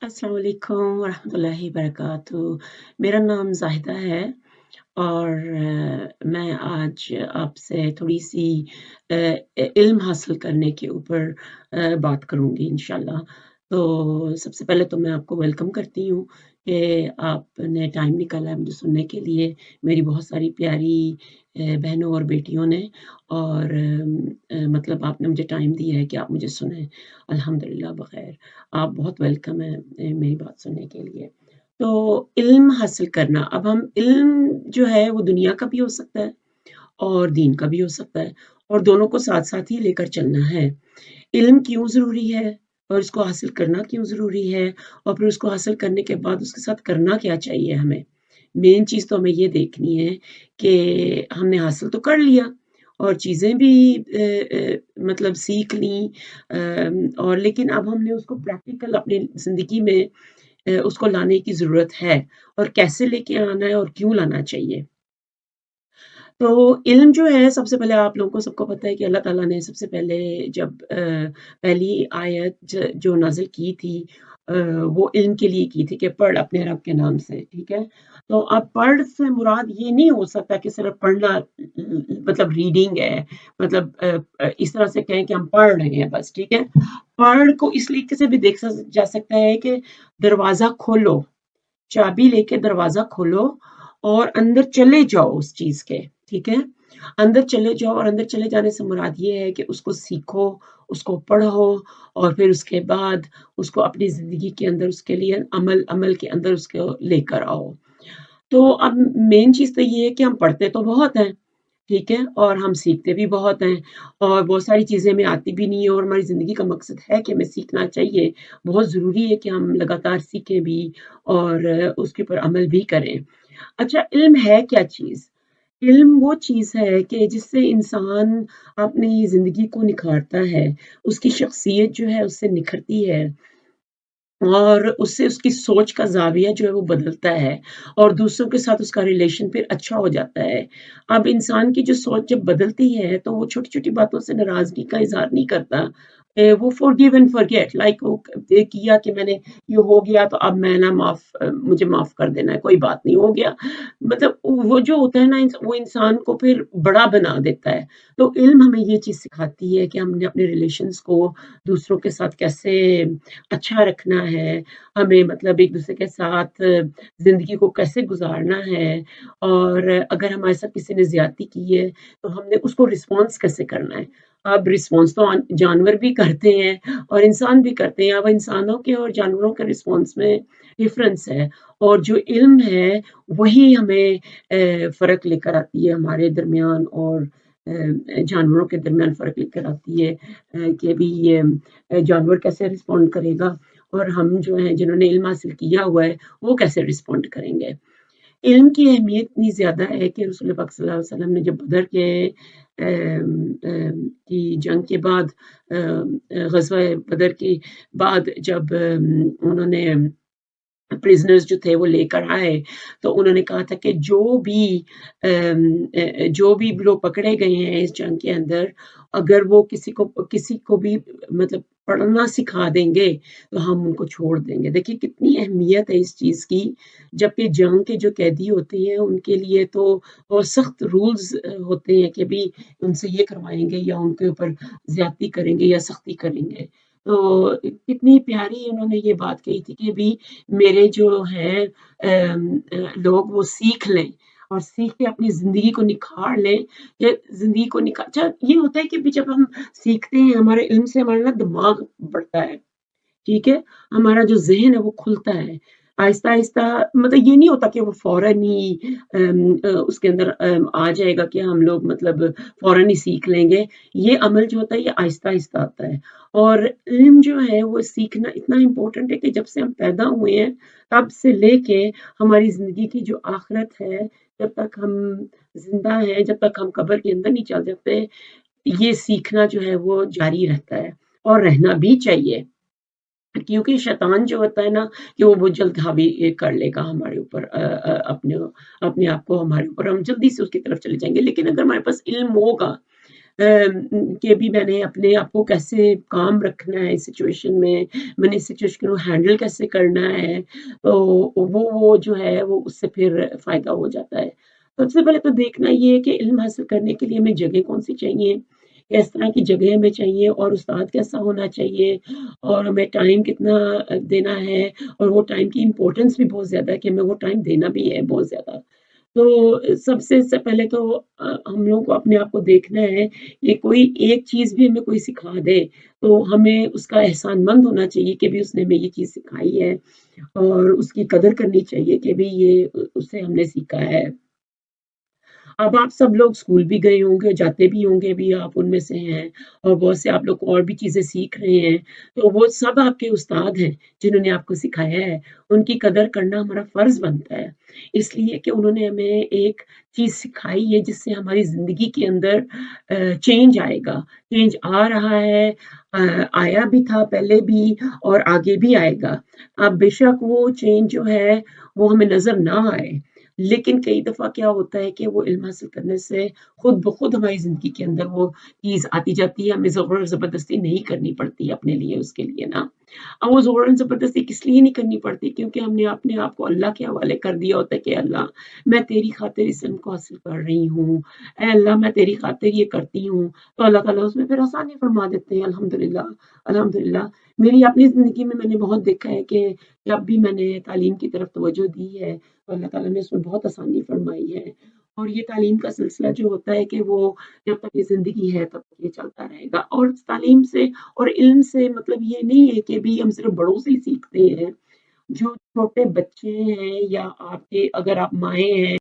अस्सलाम वालेकुम वरहमतुल्लाहि वबरकातुहू। मेरा नाम ज़ाहिदा है और मैं आज आपसे थोड़ी-सी इल्म हासिल करने के ऊपर बात करूँगी इंशाअल्लाह। तो सबसे पहले तो मैं आपको वेलकम करती हूँ कि आपने टाइम निकाला है मुझे सुनने के लिए। मेरी बहुत सारी प्यारी बहनों और बेटियों ने और मतलब आपने मुझे टाइम दिया है कि आप मुझे सुनें। अल्हम्दुलिल्लाह बख़ैर। आप बहुत वेलकम हैं मेरी बात सुनने के लिए। तो इल्म हासिल करना, अब हम इल्म जो है वो दुनिया का भी हो सकता है और दीन का भी हो सकता है और दोनों को साथ-साथ ही लेकर चलना है। इल्म क्यों ज़रूरी है और इसको हासिल करना क्यों ज़रूरी है और फिर उसको हासिल करने के बाद उसके साथ करना क्या चाहिए हमें? मेन चीज़ तो हमें ये देखनी है कि हमने हासिल तो कर लिया और चीज़ें भी मतलब सीख लीं और लेकिन अब हमने उसको प्रैक्टिकल अपनी ज़िंदगी में उसको लाने की ज़रूरत है और कैसे लेके आना है और क्यों लाना चाहिए। तो इल्म जो है सबसे पहले आप लोगों को सबको पता है कि अल्लाह ताला ने सबसे पहले जब पहली आयत जो नाज़िल की थी वो इल्म के लिए की थी कि पढ़ अपने रब के नाम से, ठीक है? तो अब पढ़ से मुराद ये नहीं हो सकता कि सिर्फ़ पढ़ना मतलब रीडिंग है, मतलब इस तरह से कहें कि हम पढ़ रहे हैं बस, ठीक है? पढ़ को इस तरीके से भी देखा जा सकता है कि दरवाज़ा खोलो, चाबी लेके दरवाज़ा खोलो और अंदर चले जाओ उस चीज़ के, ठीक है? अंदर चले जाओ और अंदर चले जाने से मुराद ये है कि उसको सीखो, उसको पढ़ो और फिर उसके बाद उसको अपनी ज़िंदगी के अंदर उसके लिए अमल के अंदर उसको लेकर आओ। तो अब मेन चीज़ तो ये है कि हम पढ़ते तो बहुत हैं, ठीक है? और हम सीखते भी बहुत हैं और बहुत सारी चीज़ें हमें आती भी नहीं है और हमारी ज़िंदगी का मकसद है कि हमें सीखना चाहिए। बहुत ज़रूरी है कि हम लगातार सीखें भी और उसके ऊपर अमल भी करें। अच्छा, इल्म है क्या चीज़? इल्म वो चीज़ है कि जिससे इंसान अपनी ज़िंदगी को निखारता है, उसकी शख्सियत जो है उससे निखरती है। और उससे उसकी सोच का ज़ाविया जो है वो बदलता है और दूसरों के साथ उसका रिलेशन फिर अच्छा हो जाता है। अब इंसान की जो सोच जब बदलती है तो वो छोटी-छोटी बातों से नाराज़गी का इज़हार नहीं करता। वो फ़ॉरगिव एंड फ़ॉरगेट लाइक वो किया कि मैंने ये हो गया तो अब मैं ना मुझे माफ़ कर देना है, कोई बात नहीं हो गया। मतलब वो जो होता है ना वो इंसान को फिर बड़ा बना देता है। तो इल्म हमें ये चीज़ सिखाती है कि हमने अपने रिलेशंस को दूसरों के साथ कैसे अच्छा रखना है, हमें मतलब एक-दूसरे के साथ ज़िंदगी को कैसे गुज़ारना है और अगर हमारे साथ किसी ने ज़्यादती की है, तो हमने उसको रिस्पॉन्स कैसे करना है। अब रिस्पॉन्स तो जानवर भी करते हैं और इंसान भी करते हैं। अब इंसानों के और जानवरों के रिस्पॉन्स में डिफ़रेंस है और जो इल्म है, वही हमें फ़र्क लेकर आती है हमारे दरमियान और जानवरों के दरमियान फ़र्क लेकर आती है कि अभी ये जानवर कैसे रिस्पॉन्ड करेगा और हम जो हैं जिन्होंने इल्म हासिल किया हुआ है, वो कैसे रिस्पॉन्ड करेंगे। इल्म की अहमियत इतनी ज़्यादा है कि रसूल पाक सल्लल्लाहु अलैहि वसल्लम ने जब बदर के की जंग के बाद ग़ज़वा बदर के बाद जब उन्होंने प्रिज़नर्स जो थे वो लेकर आए, तो उन्होंने कहा था कि जो भी लोग पकड़े गए हैं इस जंग के अंदर, अगर वो किसी को भी मतलब पढ़ना सिखा देंगे, तो हम उनको छोड़ देंगे। देखिए कितनी अहमियत है इस चीज़ की, जबकि जंग के जो कैदी होते हैं, उनके लिए तो बहुत सख्त रूल्स होते हैं कि भई उनसे ये करवाएँगे या उनके ऊपर ज़्यादती करेंगे या सख्ती करेंगे। तो कितनी प्यारी उन्होंने ये बात कही थी कि भई मेरे जो हैं लोग वो सीख लें और सीख के अपनी ज़िंदगी को निखार लें या ज़िंदगी को अच्छा ये होता है कि भी जब हम सीखते हैं हमारे इल्म से हमारा ना दिमाग बढ़ता है। ठीक है? हमारा जो ज़हन है वो खुलता है। आहिस्ता-आहिस्ता मतलब ये नहीं होता कि वो फ़ौरन ही उसके अंदर आ जाएगा कि हम लोग मतलब फ़ौरन ही सीख लेंगे। ये अमल जो होता है ये आहिस्ता-आहिस्ता आता है और इल्म जो है वो सीखना इतना इम्पोर्टेंट है कि जब से हम पैदा हुए हैं तब से लेके हमारी ज़िंदगी की जो आखिरत है, जब तक हम ज़िंदा हैं, जब तक हम कब्र के अंदर नहीं चल जाते, ये सीखना जो है वो जारी रहता है और रहना भी चाहिए। क्योंकि शैतान जो होता है ना कि वो बहुत जल्द हावी कर लेगा हमारे ऊपर अपने अपने आप को हमारे ऊपर हम जल्दी से उसकी तरफ चले जाएँगे। लेकिन अगर हमारे पास इल्म होगा कि भी मैंने अपने आप को कैसे काम रखना है इस सिचुएशन में, मैंने इस सिचुएशन को हैंडल कैसे करना है, तो वो जो है वो उससे फिर फ़ायदा हो जाता है। सबसे पहले तो देखना ये है कि इल्म हासिल करने के लिए हमें जगह कौन-सी चाहिए, किस तरह की जगह हमें चाहिए और उस्ताद कैसा होना चाहिए और हमें टाइम कितना देना है और वो टाइम की इम्पोर्टेंस भी बहुत ज़्यादा है कि हमें वो टाइम देना भी है बहुत ज़्यादा। तो सबसे स पहले तो हम लोगों को अपने आप को देखना है कि कोई एक चीज़ भी हमें कोई सिखा दे, तो हमें उसका एहसानमंद होना चाहिए कि भई उसने हमें ये चीज़ सिखाई है और उसकी कदर करनी चाहिए कि भई ये उससे हमने सीखा है। अब आप सब लोग स्कूल भी गए होंगे, जाते भी होंगे भी, आप उनमें से हैं और बहुत से आप लोग और भी चीज़ें सीख रहे हैं, तो वो सब आपके उस्ताद हैं, जिन्होंने आपको सिखाया है। उनकी कदर करना हमारा फ़र्ज़ बनता है, इसलिए कि उन्होंने हमें एक चीज़ सिखाई है जिससे हमारी ज़िंदगी के अंदर चेंज आएगा। चेंज आ रहा है, आया भी था पहले भी और आगे भी आएगा। अब बेशक वो चेंज जो है, वो हमें नज़र ना आए, लेकिन कई दफ़ा क्या होता है कि वो इल्म हासिल करने से खुद ब खुद हमारी ज़िंदगी के अंदर वो चीज़ आती जाती है, हमें ज़बरदस्ती नहीं करनी पड़ती अपने लिए उसके लिए ना। अब वो ज़ोरन ज़बरदस्ती किस लिए नहीं करनी पड़ती क्योंकि हमने अपने आप को अल्लाह के हवाले कर दिया होता है कि अल्लाह मैं तेरी खातिर इस इल्म को हासिल कर रही हूँ। ऐ अल्लाह मैं तेरी खातिर ये करती हूँ। तो अल्लाह ताला उसमें फिर आसानी फरमा देते हैं अल्हम्दुलिल्लाह, अल्हम्दुलिल्लाह। मेरी अपनी ज़िंदगी में मैंने बहुत देखा है कि जब भी मैंने तालीम की तरफ तवज्जो दी है, तो अल्लाह ताला ने उसमें बहुत आसानी फरमाई है। और ये तालीम का सिलसिला जो होता है कि वो जब तक ये ज़िंदगी है तब तक ये चलता रहेगा और तालीम से और इल्म से मतलब ये नहीं है कि भई हम सिर्फ़ बड़ों से ही सीखते हैं। जो छोटे बच्चे हैं या आपके अगर आप माएँ हैं